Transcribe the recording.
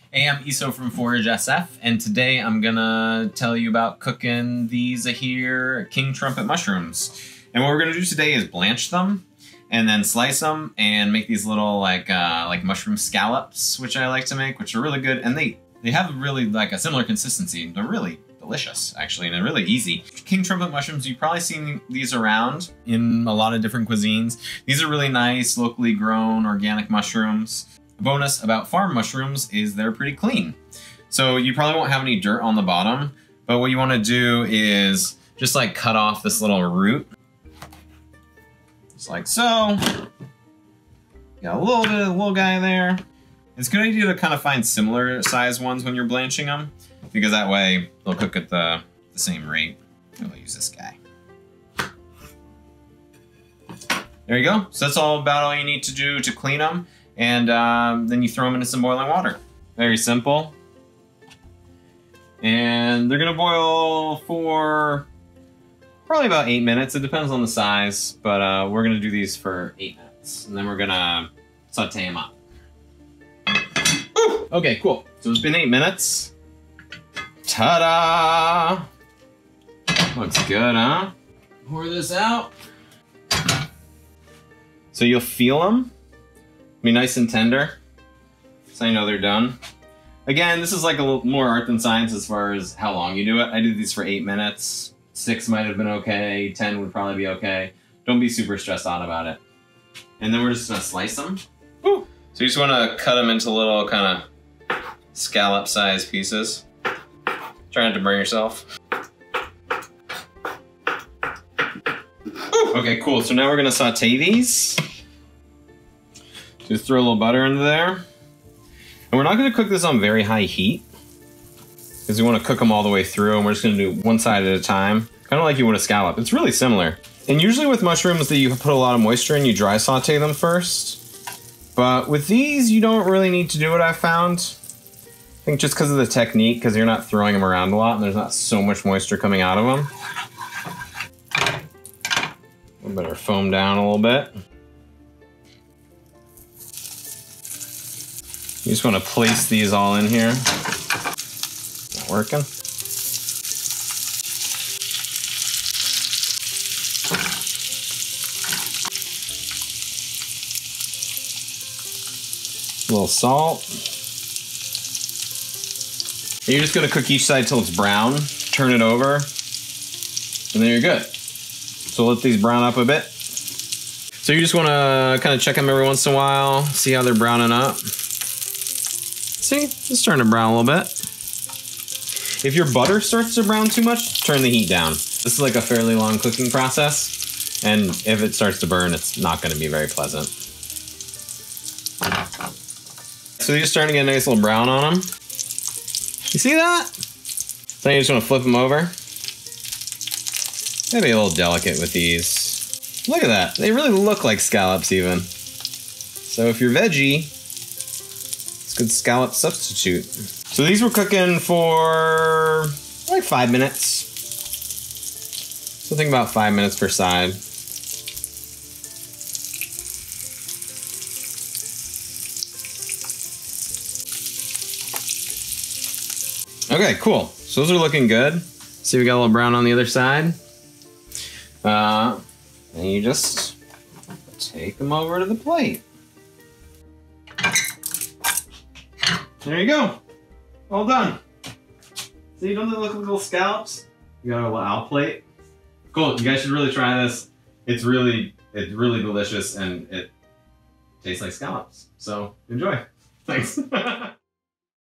Hey, I'm Iso from Forage SF, and today I'm gonna tell you about cooking these here king trumpet mushrooms. And what we're gonna do today is blanch them, and then slice them, and make these little like mushroom scallops, which I like to make, which are really good. And they have really like a similar consistency. They're really delicious, actually, and they're really easy. King trumpet mushrooms, you've probably seen these around in a lot of different cuisines. These are really nice, locally grown, organic mushrooms. The bonus about farm mushrooms is they're pretty clean. So you probably won't have any dirt on the bottom, but what you want to do is just like cut off this little root. Just like so. Got a little bit of the little guy there. It's a good idea to kind of find similar size ones when you're blanching them, because that way they'll cook at the same rate. I'll use this guy. There you go. So that's all you need to do to clean them. And then you throw them into some boiling water. Very simple. And they're gonna boil for probably about 8 minutes. It depends on the size, but we're gonna do these for 8 minutes. And then we're gonna saute them up. Ooh! Okay, cool. So it's been 8 minutes. Ta-da! Looks good, huh? Pour this out. So you'll feel them. Be nice and tender, so you know they're done. Again, this is like a little more art than science as far as how long you do it. I did these for 8 minutes. 6 might have been okay. 10 would probably be okay. Don't be super stressed out about it. And then we're just gonna slice them. Woo. So you just wanna cut them into little kind of scallop-sized pieces. Try not to burn yourself. Woo. Okay, cool. So now we're gonna saute these. Just throw a little butter into there. And we're not gonna cook this on very high heat, because we wanna cook them all the way through, and we're just gonna do one side at a time. Kind of like you would a scallop. It's really similar. And usually with mushrooms that you put a lot of moisture in, you dry saute them first. But with these, you don't really need to do what I've found. I think just because of the technique, because you're not throwing them around a lot, and there's not so much moisture coming out of them. We better foam down a little bit. You just want to place these all in here. Not working. A little salt. And you're just going to cook each side till it's brown. Turn it over. And then you're good. So let these brown up a bit. So you just want to kind of check them every once in a while. See how they're browning up. See, it's starting to brown a little bit. If your butter starts to brown too much, turn the heat down. This is like a fairly long cooking process, and if it starts to burn, it's not going to be very pleasant. So you're starting to get a nice little brown on them. You see that? So you just want to flip them over. Gotta be a little delicate with these. Look at that. They really look like scallops even. So if you're veggie, good scallop substitute. So these were cooking for like 5 minutes. So think about 5 minutes per side. Okay, cool. So those are looking good. See, we got a little brown on the other side. And you just take them over to the plate. There you go. All done. See, don't they look like little scallops? You got a little owl plate. Cool. You guys should really try this. It's really delicious, and it tastes like scallops. So enjoy. Thanks.